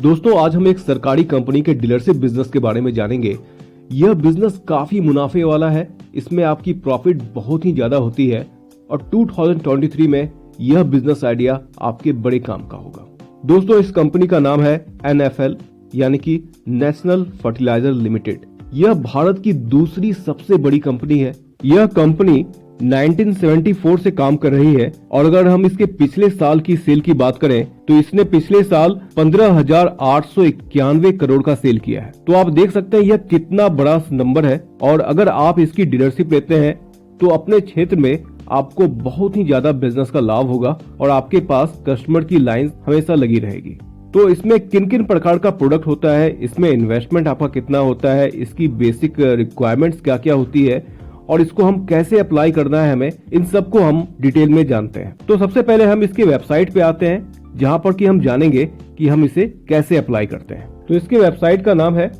दोस्तों आज हम एक सरकारी कंपनी के डीलरशिप बिजनेस के बारे में जानेंगे। यह बिजनेस काफी मुनाफे वाला है, इसमें आपकी प्रॉफिट बहुत ही ज्यादा होती है और 2023 में यह बिजनेस आइडिया आपके बड़े काम का होगा। दोस्तों इस कंपनी का नाम है NFL यानी कि नेशनल फर्टिलाइजर लिमिटेड। यह भारत की दूसरी सबसे बड़ी कंपनी है। यह कंपनी 1974 से काम कर रही है और अगर हम इसके पिछले साल की सेल की बात करें तो इसने पिछले साल 15,891 करोड़ का सेल किया है। तो आप देख सकते हैं यह कितना बड़ा नंबर है और अगर आप इसकी डीलरशिप लेते हैं तो अपने क्षेत्र में आपको बहुत ही ज्यादा बिजनेस का लाभ होगा और आपके पास कस्टमर की लाइन हमेशा लगी रहेगी। तो इसमें किन किन प्रकार का प्रोडक्ट होता है, इसमें इन्वेस्टमेंट आपका कितना होता है, इसकी बेसिक रिक्वायरमेंट्स क्या क्या होती है और इसको हम कैसे अप्लाई करना है, हमें इन सब को हम डिटेल में जानते हैं। तो सबसे पहले हम इसके वेबसाइट पे आते हैं जहां पर कि हम जानेंगे कि हम इसे कैसे अप्लाई करते हैं। तो इसके वेबसाइट का नाम है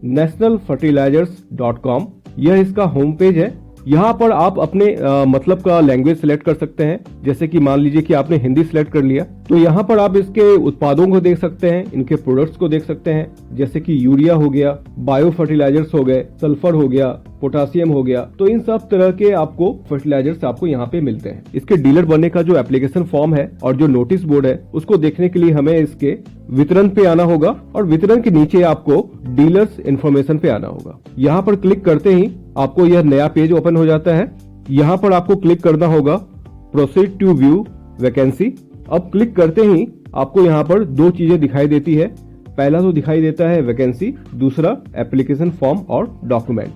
nationalfertilizers.com। यह इसका होम पेज है। यहाँ पर आप अपने मतलब का लैंग्वेज सिलेक्ट कर सकते हैं। जैसे कि मान लीजिए कि आपने हिंदी सिलेक्ट कर लिया तो यहाँ पर आप इसके उत्पादों को देख सकते हैं, इनके प्रोडक्ट्स को देख सकते हैं, जैसे कि यूरिया हो गया, बायो फर्टिलाइजर्स हो गए, सल्फर हो गया, पोटासियम हो गया। तो इन सब तरह के आपको फर्टिलाइजर्स आपको यहाँ पे मिलते हैं। इसके डीलर बनने का जो एप्लीकेशन फॉर्म है और जो नोटिस बोर्ड है उसको देखने के लिए हमें इसके वितरण पे आना होगा और वितरण के नीचे आपको डीलर्स इन्फॉर्मेशन पे आना होगा। यहाँ पर क्लिक करते ही आपको यह नया पेज ओपन हो जाता है। यहाँ पर आपको क्लिक करना होगा प्रोसीड टू व्यू वैकेंसी। अब क्लिक करते ही आपको यहाँ पर दो चीजें दिखाई देती है। पहला तो दिखाई देता है वैकेंसी, दूसरा एप्लीकेशन फॉर्म और डॉक्यूमेंट।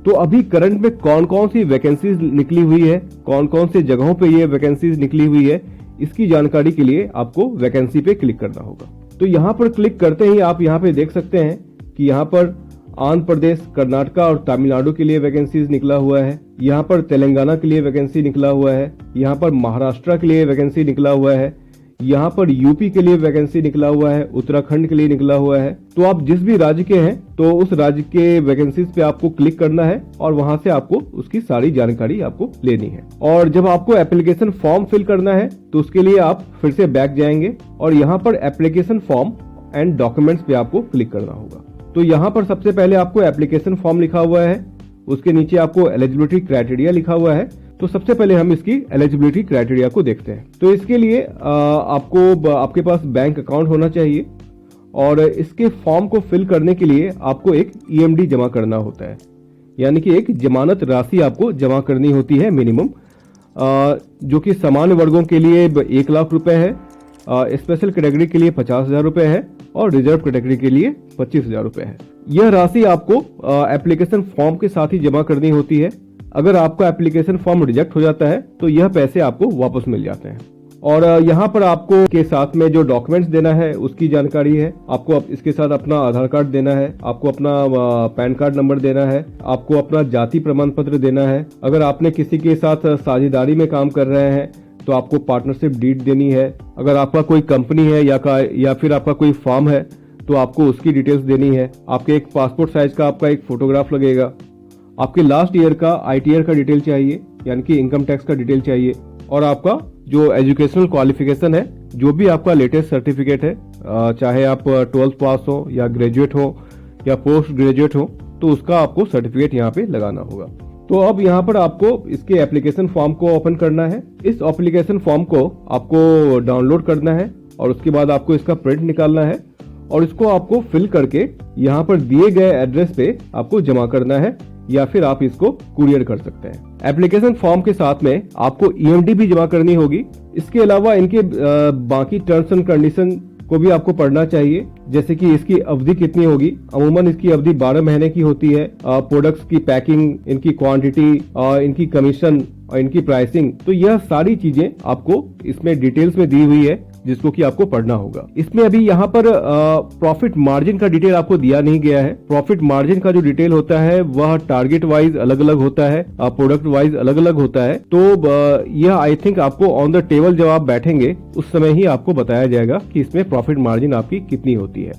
तो अभी करंट में कौन कौन सी वैकेंसीज निकली हुई है, कौन कौन से जगहों पे ये वैकेंसीज निकली हुई है, इसकी जानकारी के लिए आपको वैकेंसी पे क्लिक करना होगा। तो यहाँ पर क्लिक करते ही आप यहाँ पे देख सकते हैं कि यहाँ पर आंध्र प्रदेश, कर्नाटका और तमिलनाडु के लिए वैकेंसीज निकला हुआ है। यहाँ पर तेलंगाना के लिए वैकेंसी निकला हुआ है। यहाँ पर महाराष्ट्र के लिए वैकेंसी निकला हुआ है। यहाँ पर यूपी के लिए वैकेंसी निकला हुआ है, उत्तराखंड के लिए निकला हुआ है। तो आप जिस भी राज्य के हैं तो उस राज्य के वैकेंसीज पे आपको क्लिक करना है और वहां से आपको उसकी सारी जानकारी आपको लेनी है। और जब आपको एप्लीकेशन फॉर्म फिल करना है तो उसके लिए आप फिर से बैक जाएंगे और यहाँ पर एप्लीकेशन फॉर्म एंड डॉक्यूमेंट्स पे आपको क्लिक करना होगा। तो यहाँ पर सबसे पहले आपको एप्लीकेशन फॉर्म लिखा हुआ है, उसके नीचे आपको एलिजिबिलिटी क्राइटेरिया लिखा हुआ है। तो सबसे पहले हम इसकी एलिजिबिलिटी क्राइटेरिया को देखते हैं। तो इसके लिए आपको आपके पास बैंक अकाउंट होना चाहिए और इसके फॉर्म को फिल करने के लिए आपको एक EMD जमा करना होता है, यानी कि एक जमानत राशि आपको जमा करनी होती है मिनिमम, जो कि सामान्य वर्गों के लिए 1 लाख रुपए है, स्पेशल कैटेगरी के लिए 50,000 रुपए है और रिजर्व कैटेगरी के लिए 25,000 रुपए है। यह राशि आपको एप्लीकेशन फॉर्म के साथ ही जमा करनी होती है। अगर आपका एप्लीकेशन फॉर्म रिजेक्ट हो जाता है तो यह पैसे आपको वापस मिल जाते हैं। और यहाँ पर आपको के साथ में जो डॉक्यूमेंट्स देना है उसकी जानकारी है। आपको इसके साथ अपना आधार कार्ड देना है, आपको अपना पैन कार्ड नंबर देना है, आपको अपना जाति प्रमाण पत्र देना है। अगर आपने किसी के साथ साझेदारी में काम कर रहे हैं तो आपको पार्टनरशिप डीड देनी है। अगर आपका कोई कंपनी है या फिर आपका कोई फर्म है तो आपको उसकी डिटेल्स देनी है। आपके एक पासपोर्ट साइज का आपका एक फोटोग्राफ लगेगा। आपके लास्ट ईयर का ITR का डिटेल चाहिए, यानी कि इनकम टैक्स का डिटेल चाहिए। और आपका जो एजुकेशनल क्वालिफिकेशन है, जो भी आपका लेटेस्ट सर्टिफिकेट है, चाहे आप 12th पास हो या ग्रेजुएट हो या पोस्ट ग्रेजुएट हो, तो उसका आपको सर्टिफिकेट यहाँ पे लगाना होगा। तो अब यहाँ पर आपको इसके एप्लीकेशन फॉर्म को ओपन करना है। इस एप्लीकेशन फॉर्म को आपको डाउनलोड करना है और उसके बाद आपको इसका प्रिंट निकालना है और इसको आपको फिल करके यहाँ पर दिए गए एड्रेस पे आपको जमा करना है या फिर आप इसको कुरियर कर सकते हैं। एप्लीकेशन फॉर्म के साथ में आपको EMD भी जमा करनी होगी। इसके अलावा इनके बाकी टर्म्स एंड कंडीशन को भी आपको पढ़ना चाहिए, जैसे कि इसकी अवधि कितनी होगी। अमूमन इसकी अवधि 12 महीने की होती है। प्रोडक्ट्स की पैकिंग, इनकी क्वांटिटी, इनकी कमीशन और इनकी प्राइसिंग, तो यह सारी चीजें आपको इसमें डिटेल्स में दी हुई है जिसको कि आपको पढ़ना होगा। इसमें अभी यहाँ पर प्रॉफिट मार्जिन का डिटेल आपको दिया नहीं गया है। प्रॉफिट मार्जिन का जो डिटेल होता है वह टारगेट वाइज अलग अलग होता है, प्रोडक्ट वाइज अलग अलग होता है। तो यह आई थिंक आपको ऑन द टेबल जब आप बैठेंगे उस समय ही आपको बताया जाएगा कि इसमें प्रॉफिट मार्जिन आपकी कितनी होती है।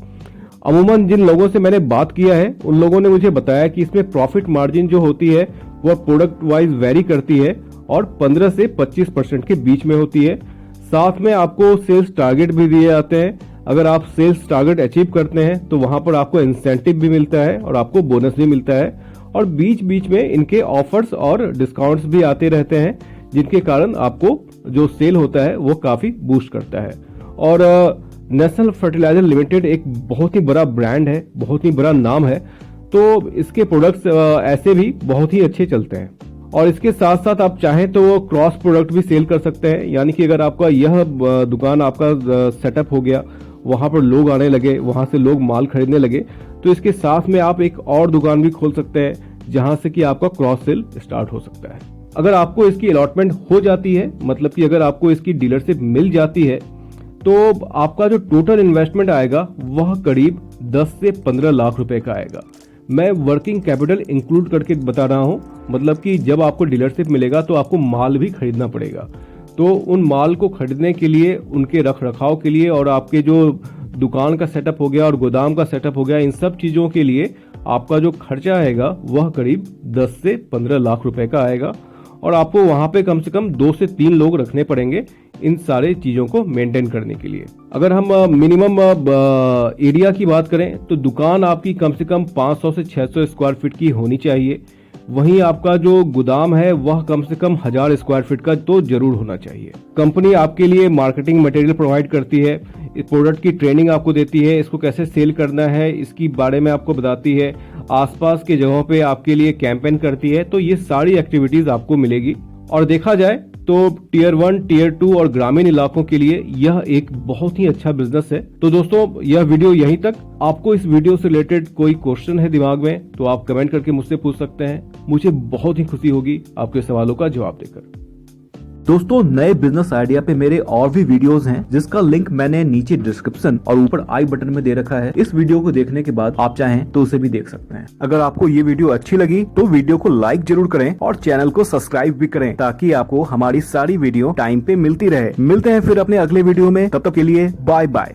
अमूमन जिन लोगों से मैंने बात किया है उन लोगों ने मुझे बताया कि इसमें प्रॉफिट मार्जिन जो होती है वह प्रोडक्ट वाइज वेरी करती है और 15 से 25% के बीच में होती है। साथ में आपको सेल्स टारगेट भी दिए जाते हैं। अगर आप सेल्स टारगेट अचीव करते हैं तो वहां पर आपको इंसेंटिव भी मिलता है और आपको बोनस भी मिलता है, और बीच बीच में इनके ऑफर्स और डिस्काउंट्स भी आते रहते हैं, जिनके कारण आपको जो सेल होता है वो काफी बूस्ट करता है। और नेशनल फर्टिलाइजर लिमिटेड एक बहुत ही बड़ा ब्रांड है, बहुत ही बड़ा नाम है, तो इसके प्रोडक्ट्स ऐसे भी बहुत ही अच्छे चलते हैं। और इसके साथ साथ आप चाहें तो वो क्रॉस प्रोडक्ट भी सेल कर सकते हैं, यानी कि अगर आपका यह दुकान आपका सेटअप हो गया, वहां पर लोग आने लगे, वहां से लोग माल खरीदने लगे, तो इसके साथ में आप एक और दुकान भी खोल सकते हैं जहां से कि आपका क्रॉस सेल स्टार्ट हो सकता है। अगर आपको इसकी अलॉटमेंट हो जाती है, मतलब कि अगर आपको इसकी डीलरशिप मिल जाती है, तो आपका जो टोटल इन्वेस्टमेंट आएगा वह करीब 10 से 15 लाख रुपए का आएगा। मैं वर्किंग कैपिटल इंक्लूड करके बता रहा हूं, मतलब कि जब आपको डीलरशिप मिलेगा तो आपको माल भी खरीदना पड़ेगा, तो उन माल को खरीदने के लिए, उनके रख रखाव के लिए, और आपके जो दुकान का सेटअप हो गया और गोदाम का सेटअप हो गया, इन सब चीजों के लिए आपका जो खर्चा आएगा वह करीब 10 से 15 लाख रुपए का आएगा। और आपको वहां पे कम से कम 2 से 3 लोग रखने पड़ेंगे इन सारे चीजों को मेंटेन करने के लिए। अगर हम मिनिमम एरिया की बात करें तो दुकान आपकी कम से कम 500 से 600 स्क्वायर फीट की होनी चाहिए। वहीं आपका जो गोदाम है वह कम से कम 1000 स्क्वायर फीट का तो जरूर होना चाहिए। कंपनी आपके लिए मार्केटिंग मटेरियल प्रोवाइड करती है, इस प्रोडक्ट की ट्रेनिंग आपको देती है, इसको कैसे सेल करना है इसकी बारे में आपको बताती है, आसपास के जगहों पे आपके लिए कैंपेन करती है, तो ये सारी एक्टिविटीज आपको मिलेगी। और देखा जाए तो टियर 1, टियर 2 और ग्रामीण इलाकों के लिए यह एक बहुत ही अच्छा बिजनेस है। तो दोस्तों यह वीडियो यहीं तक। आपको इस वीडियो से रिलेटेड कोई क्वेश्चन है दिमाग में तो आप कमेंट करके मुझसे पूछ सकते हैं, मुझे बहुत ही खुशी होगी आपके सवालों का जवाब देकर। दोस्तों नए बिजनेस आइडिया पे मेरे और भी वीडियोस हैं, जिसका लिंक मैंने नीचे डिस्क्रिप्शन और ऊपर आई बटन में दे रखा है। इस वीडियो को देखने के बाद आप चाहें तो उसे भी देख सकते हैं। अगर आपको ये वीडियो अच्छी लगी तो वीडियो को लाइक जरूर करें और चैनल को सब्सक्राइब भी करें, ताकि आपको हमारी सारी वीडियो टाइम पे मिलती रहे। मिलते हैं फिर अपने अगले वीडियो में, तब तक के लिए बाय बाय।